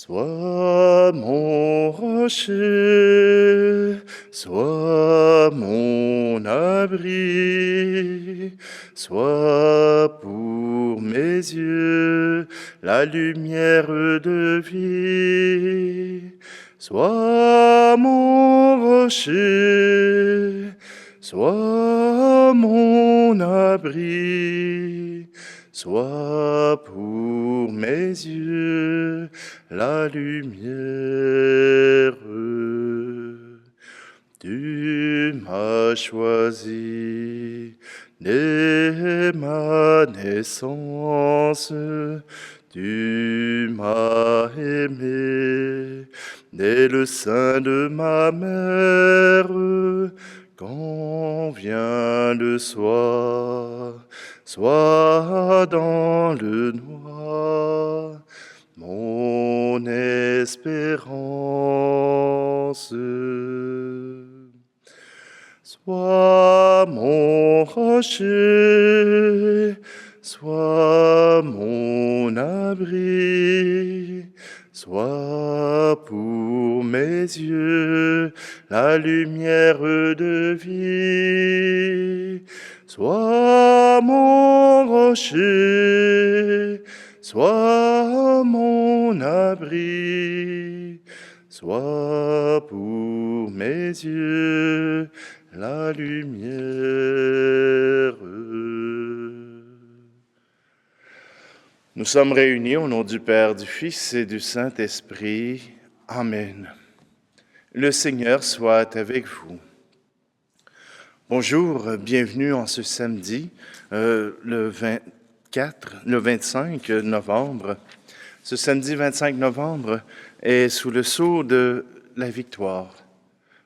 Sois mon rocher, sois mon abri, sois pour mes yeux la lumière de vie. Sois mon rocher, sois mon abri, sois pour mes yeux la lumière. Tu m'as choisi dès ma naissance, tu m'as aimé dès le sein de ma mère. Quand vient le soir, sois dans le noir, mon espérance. Sois mon rocher, sois mon abri, sois pour mes yeux la lumière de vie. Sois mon rocher, sois mon abri, sois pour mes yeux la lumière. Nous sommes réunis au nom du Père, du Fils et du Saint-Esprit. Amen. Le Seigneur soit avec vous. Bonjour, bienvenue en ce samedi, le 25 novembre. Ce samedi 25 novembre est sous le sceau de la victoire.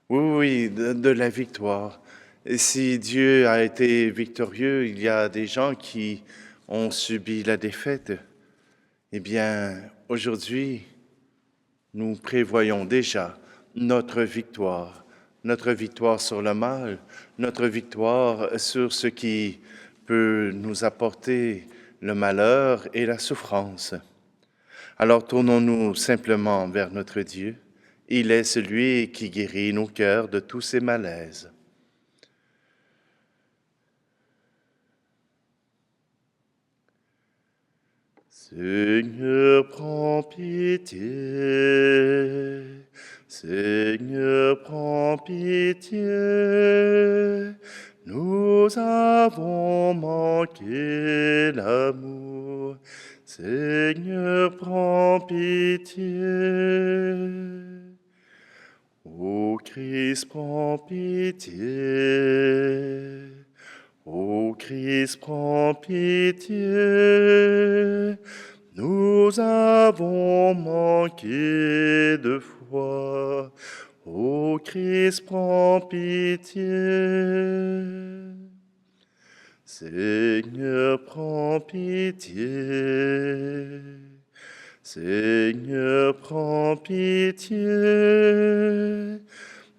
Oui, de la victoire. Et si Dieu a été victorieux, il y a des gens qui ont subi la défaite. Eh bien, aujourd'hui, nous prévoyons déjà notre victoire sur le mal, notre victoire sur ce qui peut nous apporter le malheur et la souffrance. Alors tournons-nous simplement vers notre Dieu. Il est celui qui guérit nos cœurs de tous ces malaises. Seigneur, prends pitié. Seigneur, prends pitié. Nous avons manqué l'amour. Seigneur, prends pitié. Ô Christ, prends pitié. Ô Christ, prends pitié. Nous avons manqué de foi. Ô Christ, prends pitié. Seigneur, prends pitié. Seigneur, prends pitié.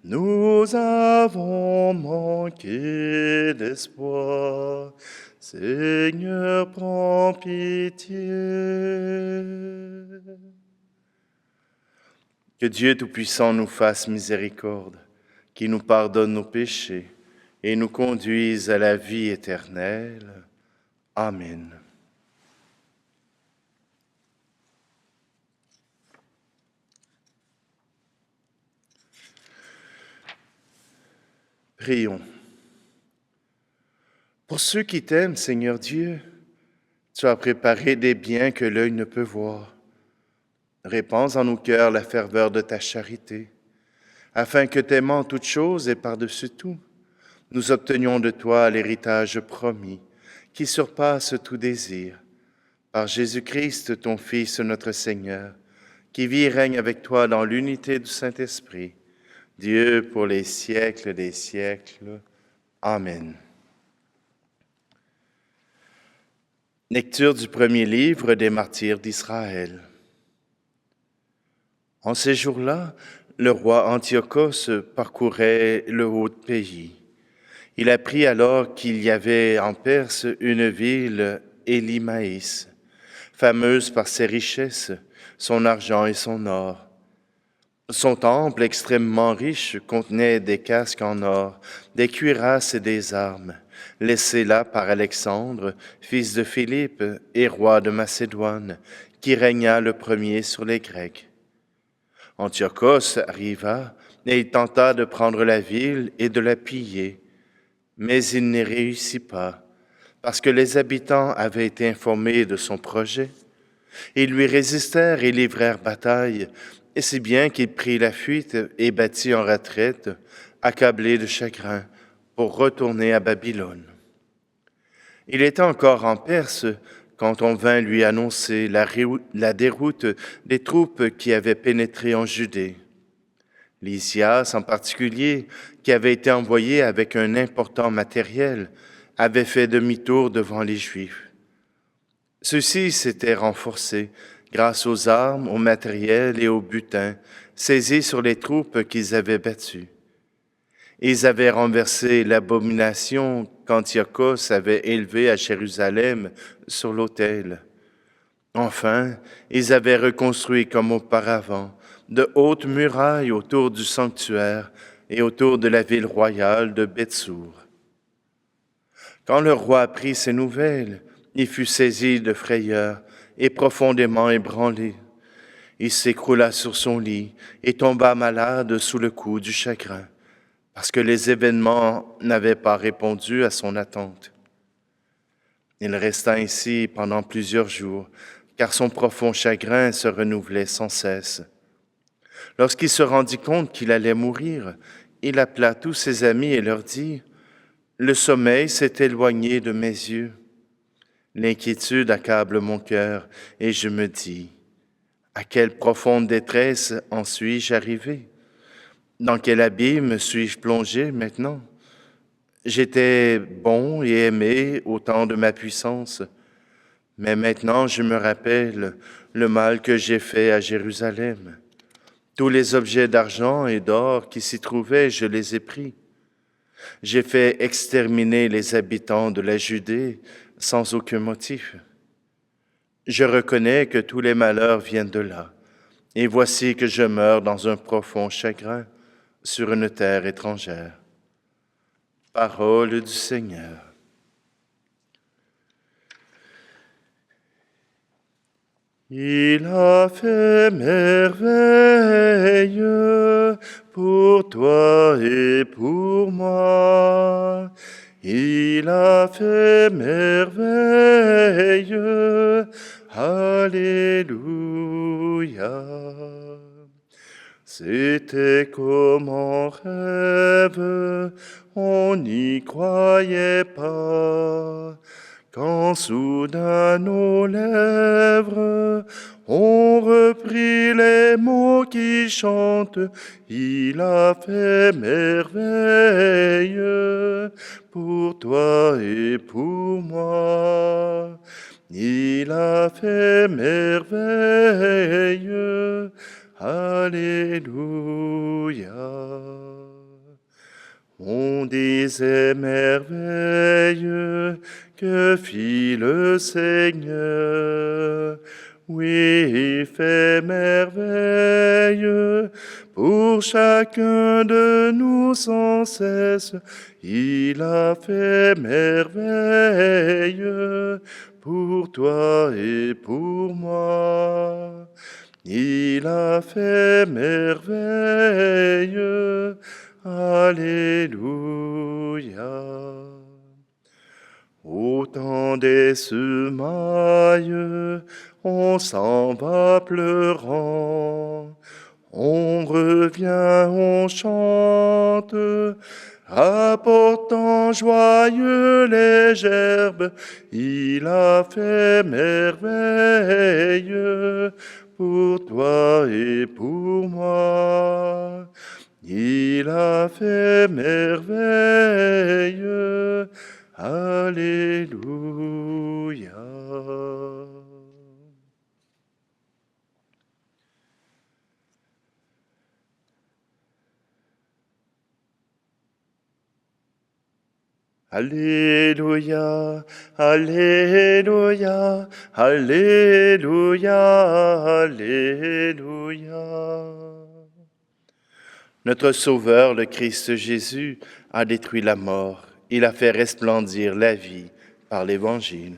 Nous avons manqué d'espoir. Seigneur, prends pitié. Que Dieu Tout-Puissant nous fasse miséricorde, qu'il nous pardonne nos péchés et nous conduise à la vie éternelle. Amen. Prions. Pour ceux qui t'aiment, Seigneur Dieu, tu as préparé des biens que l'œil ne peut voir. Répands en nos cœurs la ferveur de ta charité, afin que, t'aimant toutes choses et par-dessus tout, nous obtenions de toi l'héritage promis, qui surpasse tout désir, par Jésus-Christ, ton Fils, notre Seigneur, qui vit et règne avec toi dans l'unité du Saint-Esprit, Dieu pour les siècles des siècles. Amen. Lecture du premier livre des martyrs d'Israël. En ces jours-là, le roi Antiochos parcourait le haut pays. Il apprit alors qu'il y avait en Perse une ville, Élimaïs, fameuse par ses richesses, son argent et son or. Son temple extrêmement riche contenait des casques en or, des cuirasses et des armes, laissées là par Alexandre, fils de Philippe et roi de Macédoine, qui régna le premier sur les Grecs. Antiochos arriva et il tenta de prendre la ville et de la piller, mais il n'y réussit pas, parce que les habitants avaient été informés de son projet. Ils lui résistèrent et livrèrent bataille, et si bien qu'il prit la fuite et battit en retraite, accablé de chagrin, pour retourner à Babylone. Il était encore en Perse quand on vint lui annoncer la déroute des troupes qui avaient pénétré en Judée. Lysias, en particulier, qui avait été envoyé avec un important matériel, avait fait demi-tour devant les Juifs. Ceux-ci s'étaient renforcés grâce aux armes, au matériel et au butin saisis sur les troupes qu'ils avaient battues. Ils avaient renversé l'abomination qu'Antiochos avait élevée à Jérusalem sur l'autel. Enfin, ils avaient reconstruit comme auparavant de hautes murailles autour du sanctuaire et autour de la ville royale de Bethsour. Quand le roi apprit ces nouvelles, il fut saisi de frayeur et profondément ébranlé. Il s'écroula sur son lit et tomba malade sous le coup du chagrin, parce que les événements n'avaient pas répondu à son attente. Il resta ainsi pendant plusieurs jours, car son profond chagrin se renouvelait sans cesse. Lorsqu'il se rendit compte qu'il allait mourir, il appela tous ses amis et leur dit « Le sommeil s'est éloigné de mes yeux. L'inquiétude accable mon cœur et je me dis « À quelle profonde détresse en suis-je arrivé? Dans quel abîme suis-je plongé maintenant? J'étais bon et aimé au temps de ma puissance, mais maintenant je me rappelle le mal que j'ai fait à Jérusalem. Tous les objets d'argent et d'or qui s'y trouvaient, je les ai pris. J'ai fait exterminer les habitants de la Judée sans aucun motif. Je reconnais que tous les malheurs viennent de là, et voici que je meurs dans un profond chagrin sur une terre étrangère. » Parole du Seigneur. Il a fait merveille pour toi et pour moi. Il a fait merveille. Alléluia. C'était comme un rêve, on n'y croyait pas. Quand soudain nos lèvres ont repris les mots qui chantent, il a fait merveille pour toi et pour moi. Il a fait merveille. Alléluia. On disait merveille que fit le Seigneur. Oui, il fait merveille pour chacun de nous sans cesse. Il a fait merveille pour toi et pour moi. Il a fait merveille. Alléluia. Au temps des semailles, on s'en va pleurant. On revient, on chante, apportant joyeux les gerbes. Il a fait merveille pour toi et pour moi. Il a fait merveille. Alléluia. Alléluia, Alléluia, Alléluia, Alléluia. Notre Sauveur, le Christ Jésus, a détruit la mort. Il a fait resplendir la vie par l'Évangile.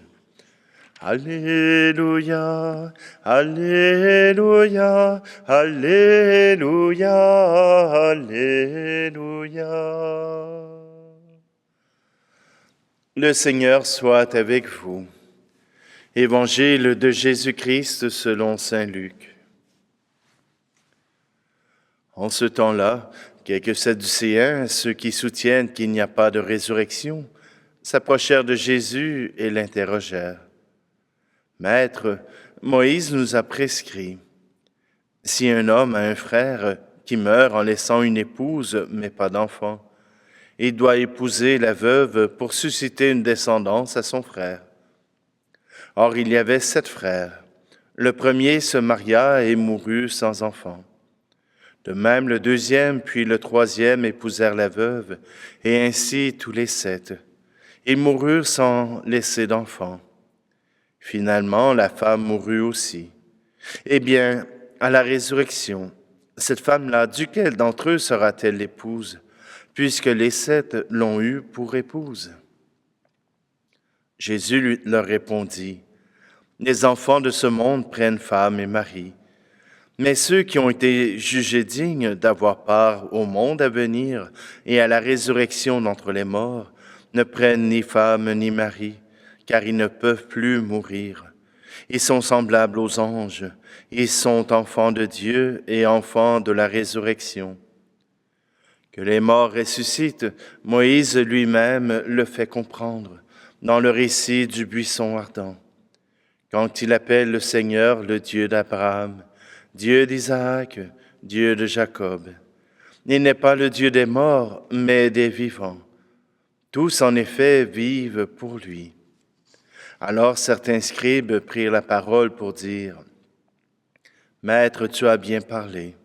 Alléluia, Alléluia, Alléluia, Alléluia. Le Seigneur soit avec vous. Évangile de Jésus-Christ selon saint Luc. En ce temps-là, quelques Sadducéens, ceux qui soutiennent qu'il n'y a pas de résurrection, s'approchèrent de Jésus et l'interrogèrent. « Maître, Moïse nous a prescrit, si un homme a un frère qui meurt en laissant une épouse mais pas d'enfant, il doit épouser la veuve pour susciter une descendance à son frère. Or il y avait 7 frères. Le premier se maria et mourut sans enfant. De même, le deuxième puis le troisième épousèrent la veuve, et ainsi tous les 7. Ils moururent sans laisser d'enfant. Finalement, la femme mourut aussi. Eh bien, à la résurrection, cette femme-là, duquel d'entre eux sera-t-elle l'épouse, puisque les 7 l'ont eue pour épouse? Jésus leur répondit, « Les enfants de ce monde prennent femme et mari, mais ceux qui ont été jugés dignes d'avoir part au monde à venir et à la résurrection d'entre les morts ne prennent ni femme ni mari, car ils ne peuvent plus mourir. Ils sont semblables aux anges, ils sont enfants de Dieu et enfants de la résurrection. Que les morts ressuscitent, Moïse lui-même le fait comprendre dans le récit du buisson ardent, quand il appelle le Seigneur le Dieu d'Abraham, Dieu d'Isaac, Dieu de Jacob. Il n'est pas le Dieu des morts, mais des vivants. Tous, en effet, vivent pour lui. Alors certains scribes prirent la parole pour dire, « Maître, tu as bien parlé. »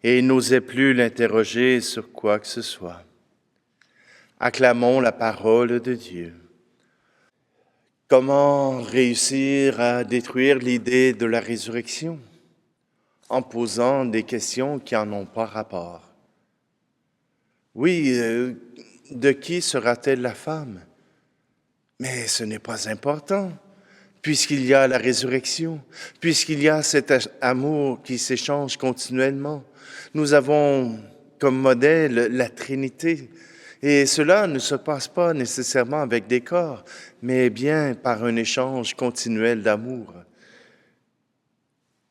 Et ils n'osaient plus l'interroger sur quoi que ce soit. Acclamons la parole de Dieu. Comment réussir à détruire l'idée de la résurrection? En posant des questions qui n'en ont pas rapport. Oui, de qui sera-t-elle la femme? Mais ce n'est pas important, puisqu'il y a la résurrection, puisqu'il y a cet amour qui s'échange continuellement. Nous avons comme modèle la Trinité, et cela ne se passe pas nécessairement avec des corps, mais bien par un échange continuel d'amour.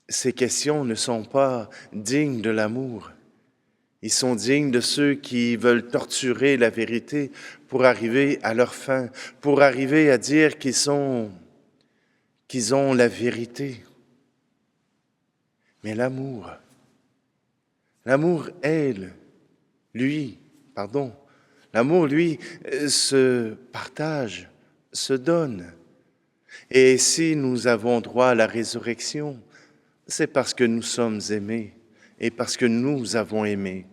Ces questions ne sont pas dignes de l'amour. Ils sont dignes de ceux qui veulent torturer la vérité pour arriver à leur fin, pour arriver à dire qu'ils ont la vérité. Mais l'amour aime, l'amour, lui, se partage, se donne. Et si nous avons droit à la résurrection, c'est parce que nous sommes aimés et parce que nous avons aimé,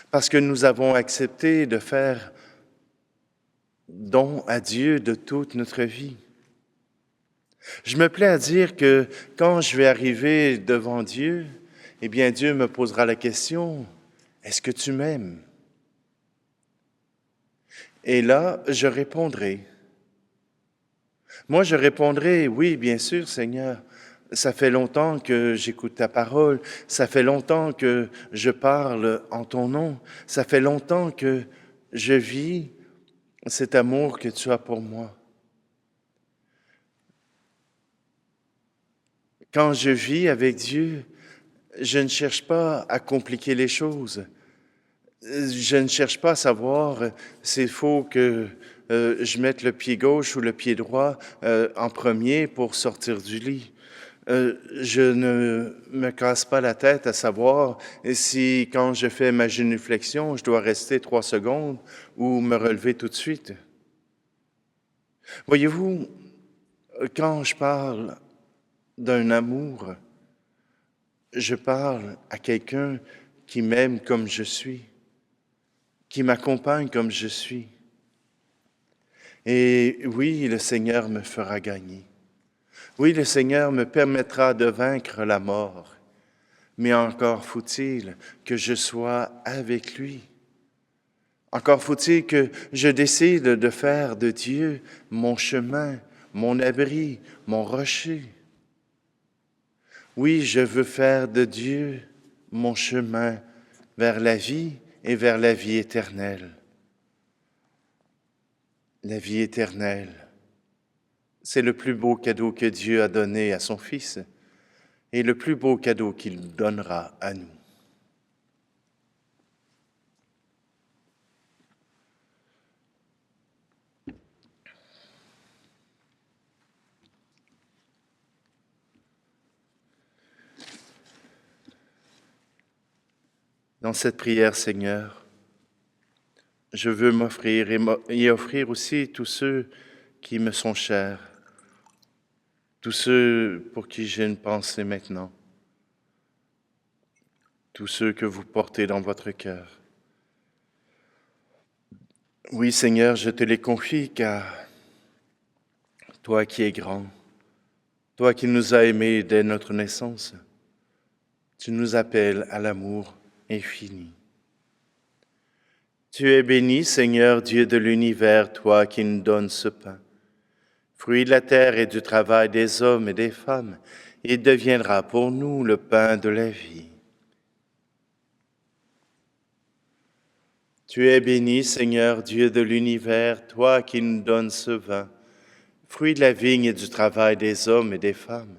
parce que nous avons accepté de faire don à Dieu de toute notre vie. Je me plais à dire que quand je vais arriver devant Dieu, eh bien Dieu me posera la question, « Est-ce que tu m'aimes? » Et là, je répondrai. Moi, je répondrai, « Oui, bien sûr, Seigneur. Ça fait longtemps que j'écoute ta parole, ça fait longtemps que je parle en ton nom, ça fait longtemps que je vis cet amour que tu as pour moi. » Quand je vis avec Dieu, je ne cherche pas à compliquer les choses. Je ne cherche pas à savoir s'il faut que je mette le pied gauche ou le pied droit en premier pour sortir du lit. Je ne me casse pas la tête à savoir si, quand je fais ma génuflexion, je dois rester 3 secondes ou me relever tout de suite. Voyez-vous, quand je parle d'un amour, je parle à quelqu'un qui m'aime comme je suis, qui m'accompagne comme je suis. Et oui, le Seigneur me fera gagner. Oui, le Seigneur me permettra de vaincre la mort. Mais encore faut-il que je sois avec lui. Encore faut-il que je décide de faire de Dieu mon chemin, mon abri, mon rocher. Oui, je veux faire de Dieu mon chemin vers la vie et vers la vie éternelle. La vie éternelle, c'est le plus beau cadeau que Dieu a donné à son Fils et le plus beau cadeau qu'il donnera à nous. Dans cette prière, Seigneur, je veux m'offrir et offrir aussi tous ceux qui me sont chers, tous ceux pour qui j'ai une pensée maintenant, tous ceux que vous portez dans votre cœur. Oui, Seigneur, je te les confie car toi qui es grand, toi qui nous as aimés dès notre naissance, tu nous appelles à l'amour infini. Tu es béni, Seigneur, Dieu de l'univers, toi qui nous donnes ce pain. Fruit de la terre et du travail des hommes et des femmes, il deviendra pour nous le pain de la vie. Tu es béni, Seigneur, Dieu de l'univers, toi qui nous donnes ce vin. Fruit de la vigne et du travail des hommes et des femmes,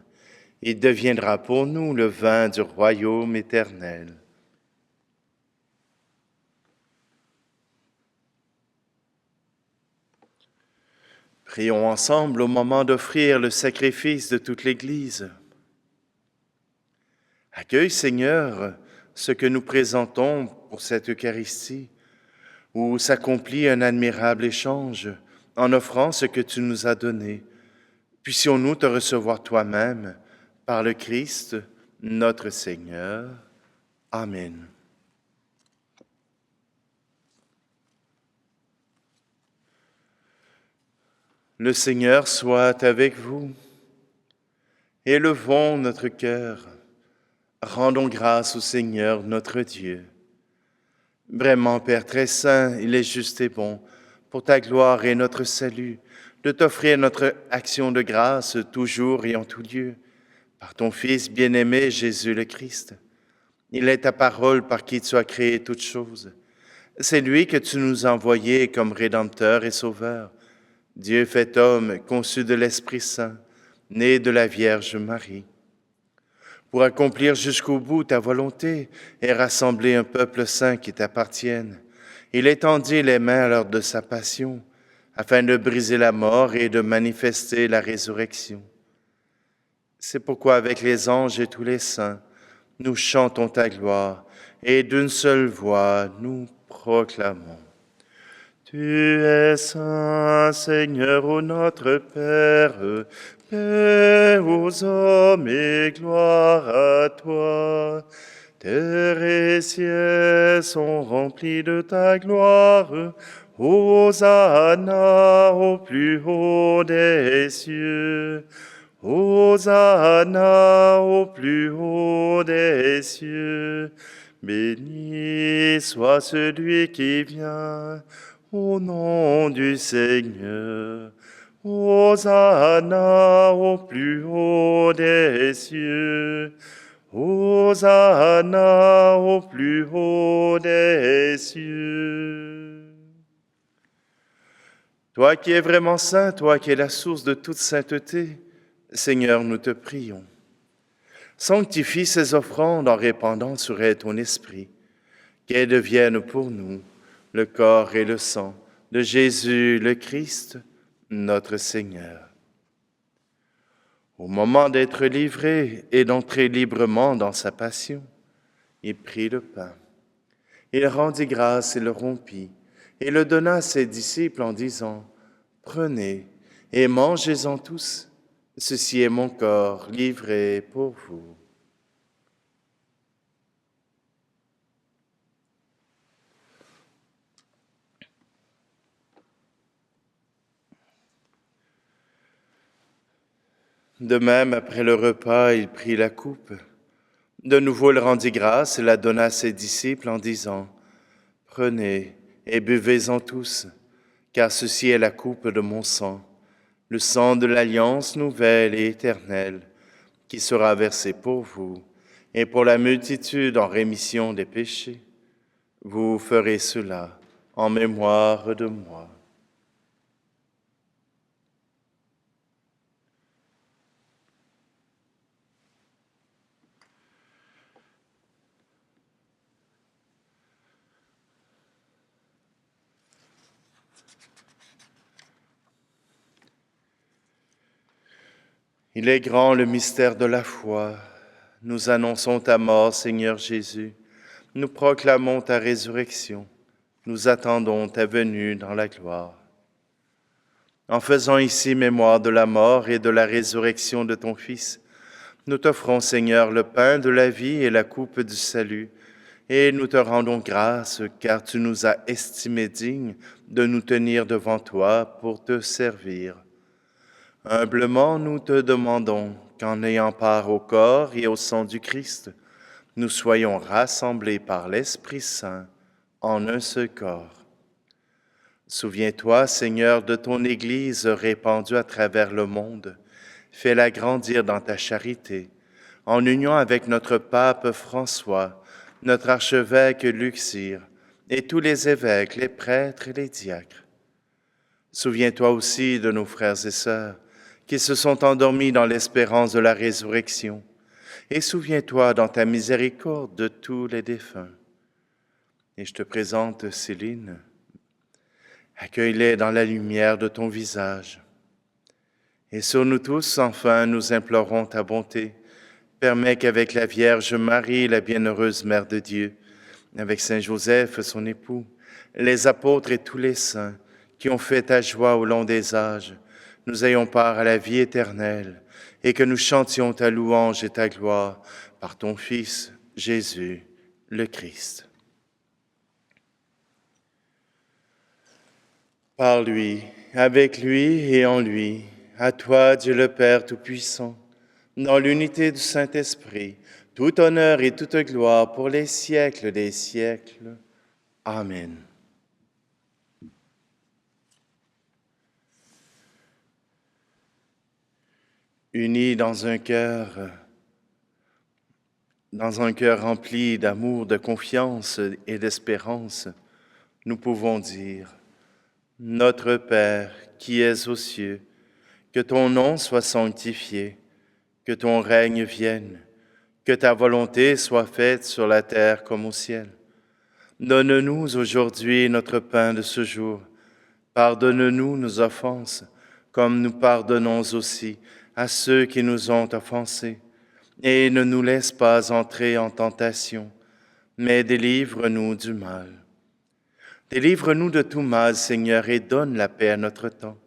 il deviendra pour nous le vin du royaume éternel. Prions ensemble au moment d'offrir le sacrifice de toute l'Église. Accueille, Seigneur, ce que nous présentons pour cette Eucharistie, où s'accomplit un admirable échange en offrant ce que tu nous as donné. Puissions-nous te recevoir toi-même par le Christ, notre Seigneur. Amen. Le Seigneur soit avec vous. Élevons notre cœur. Rendons grâce au Seigneur notre Dieu. Vraiment, Père très saint, il est juste et bon, pour ta gloire et notre salut, de t'offrir notre action de grâce toujours et en tout lieu, par ton Fils bien-aimé Jésus le Christ. Il est ta parole par qui tu as créé toutes choses. C'est lui que tu nous as envoyé comme Rédempteur et Sauveur. Dieu fait homme, conçu de l'Esprit Saint, né de la Vierge Marie. Pour accomplir jusqu'au bout ta volonté et rassembler un peuple saint qui t'appartienne, il étendit les mains lors de sa passion, afin de briser la mort et de manifester la résurrection. C'est pourquoi avec les anges et tous les saints, nous chantons ta gloire et d'une seule voix nous proclamons. Tu es saint, Seigneur, ô notre Père, paix aux hommes et gloire à toi. Terre et ciel sont remplis de ta gloire. Hosanna au plus haut des cieux. Hosanna au plus haut des cieux. Béni soit celui qui vient au nom du Seigneur. Hosanna au plus haut des cieux. Hosanna au plus haut des cieux. Toi qui es vraiment saint, toi qui es la source de toute sainteté, Seigneur, nous te prions. Sanctifie ces offrandes en répandant sur elles ton esprit, qu'elles deviennent pour nous le corps et le sang de Jésus le Christ, notre Seigneur. Au moment d'être livré et d'entrer librement dans sa passion, il prit le pain. Il rendit grâce et le rompit, et le donna à ses disciples en disant, « Prenez et mangez-en tous, ceci est mon corps livré pour vous. » De même, après le repas, il prit la coupe. De nouveau, il rendit grâce et la donna à ses disciples en disant, « Prenez et buvez-en tous, car ceci est la coupe de mon sang, le sang de l'alliance nouvelle et éternelle, qui sera versé pour vous et pour la multitude en rémission des péchés. Vous ferez cela en mémoire de moi. » Il est grand le mystère de la foi. Nous annonçons ta mort, Seigneur Jésus. Nous proclamons ta résurrection. Nous attendons ta venue dans la gloire. En faisant ici mémoire de la mort et de la résurrection de ton Fils, nous t'offrons, Seigneur, le pain de la vie et la coupe du salut, et nous te rendons grâce, car tu nous as estimés dignes de nous tenir devant toi pour te servir. Humblement, nous te demandons qu'en ayant part au corps et au sang du Christ, nous soyons rassemblés par l'Esprit Saint en un seul corps. Souviens-toi, Seigneur, de ton Église répandue à travers le monde. Fais-la grandir dans ta charité, en union avec notre pape François, notre archevêque Luxire, et tous les évêques, les prêtres et les diacres. Souviens-toi aussi de nos frères et sœurs, qui se sont endormis dans l'espérance de la résurrection, et souviens-toi dans ta miséricorde de tous les défunts. Et je te présente Céline. Accueille-les dans la lumière de ton visage. Et sur nous tous, enfin, nous implorons ta bonté. Permets qu'avec la Vierge Marie, la bienheureuse Mère de Dieu, avec Saint Joseph, son époux, les apôtres et tous les saints qui ont fait ta joie au long des âges, nous ayons part à la vie éternelle et que nous chantions ta louange et ta gloire par ton Fils, Jésus, le Christ. Par lui, avec lui et en lui, à toi, Dieu le Père Tout-Puissant, dans l'unité du Saint-Esprit, tout honneur et toute gloire pour les siècles des siècles. Amen. Unis dans un cœur rempli d'amour, de confiance et d'espérance, nous pouvons dire: Notre Père qui es aux cieux, que ton nom soit sanctifié, que ton règne vienne, que ta volonté soit faite sur la terre comme au ciel. Donne-nous aujourd'hui notre pain de ce jour. Pardonne-nous nos offenses, comme nous pardonnons aussi à ceux qui nous ont offensés. Et ne nous laisse pas entrer en tentation, mais délivre-nous du mal. Délivre-nous de tout mal, Seigneur, et donne la paix à notre temps.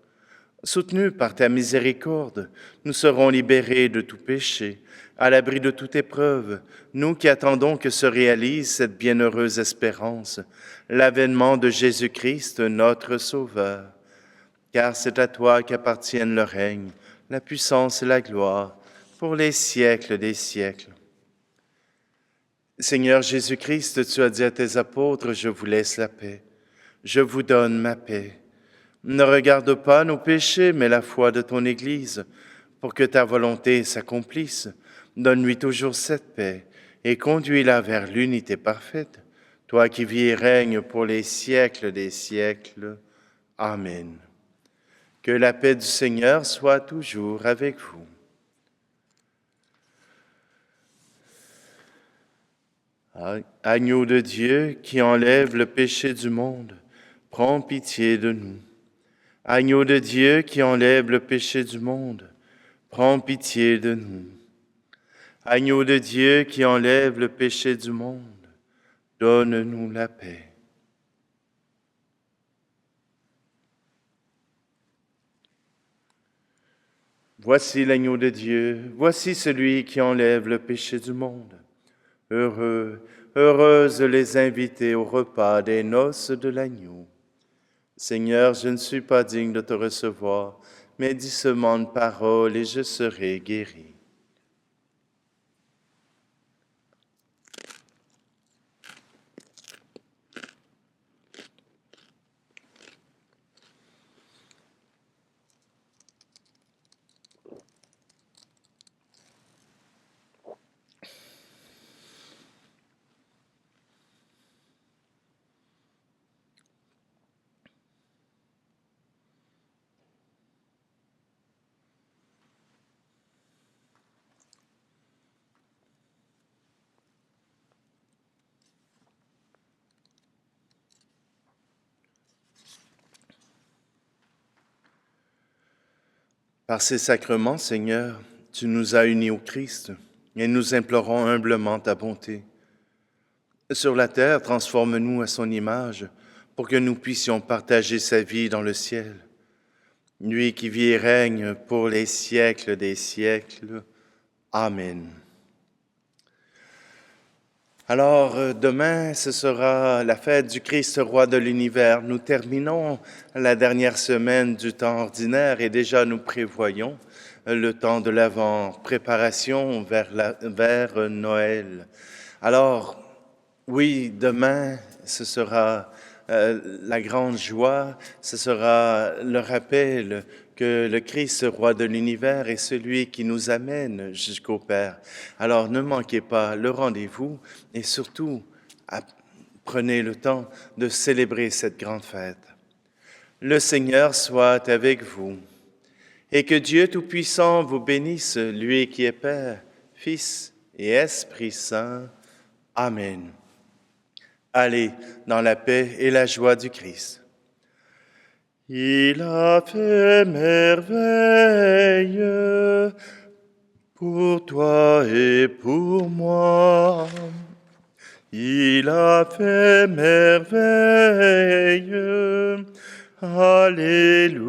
Soutenus par ta miséricorde, nous serons libérés de tout péché, à l'abri de toute épreuve, nous qui attendons que se réalise cette bienheureuse espérance, l'avènement de Jésus-Christ, notre Sauveur. Car c'est à toi qu'appartiennent le règne, la puissance et la gloire, pour les siècles des siècles. Seigneur Jésus-Christ, tu as dit à tes apôtres, je vous laisse la paix, je vous donne ma paix. Ne regarde pas nos péchés, mais la foi de ton Église, pour que ta volonté s'accomplisse. Donne-lui toujours cette paix et conduis-la vers l'unité parfaite, toi qui vis et règnes pour les siècles des siècles. Amen. Que la paix du Seigneur soit toujours avec vous. Agneau de Dieu qui enlève le péché du monde, prends pitié de nous. Agneau de Dieu qui enlève le péché du monde, prends pitié de nous. Agneau de Dieu qui enlève le péché du monde, donne-nous la paix. Voici l'agneau de Dieu, voici celui qui enlève le péché du monde. Heureux, heureuses les invités au repas des noces de l'agneau. Seigneur, je ne suis pas digne de te recevoir, mais dis seulement une parole et je serai guéri. Par ces sacrements, Seigneur, tu nous as unis au Christ et nous implorons humblement ta bonté. Sur la terre, transforme-nous à son image pour que nous puissions partager sa vie dans le ciel. Lui qui vit et règne pour les siècles des siècles. Amen. Alors, demain, ce sera la fête du Christ, roi de l'univers. Nous terminons la dernière semaine du temps ordinaire et déjà nous prévoyons le temps de l'Avent, préparation vers Noël. Alors, oui, demain, ce sera la grande joie, ce sera le rappel que le Christ, roi de l'univers, est celui qui nous amène jusqu'au Père. Alors ne manquez pas le rendez-vous et surtout prenez le temps de célébrer cette grande fête. Le Seigneur soit avec vous et que Dieu Tout-Puissant vous bénisse, lui qui est Père, Fils et Esprit Saint. Amen. Allez dans la paix et la joie du Christ. Il a fait merveille pour toi et pour moi. Il a fait merveille. Alléluia.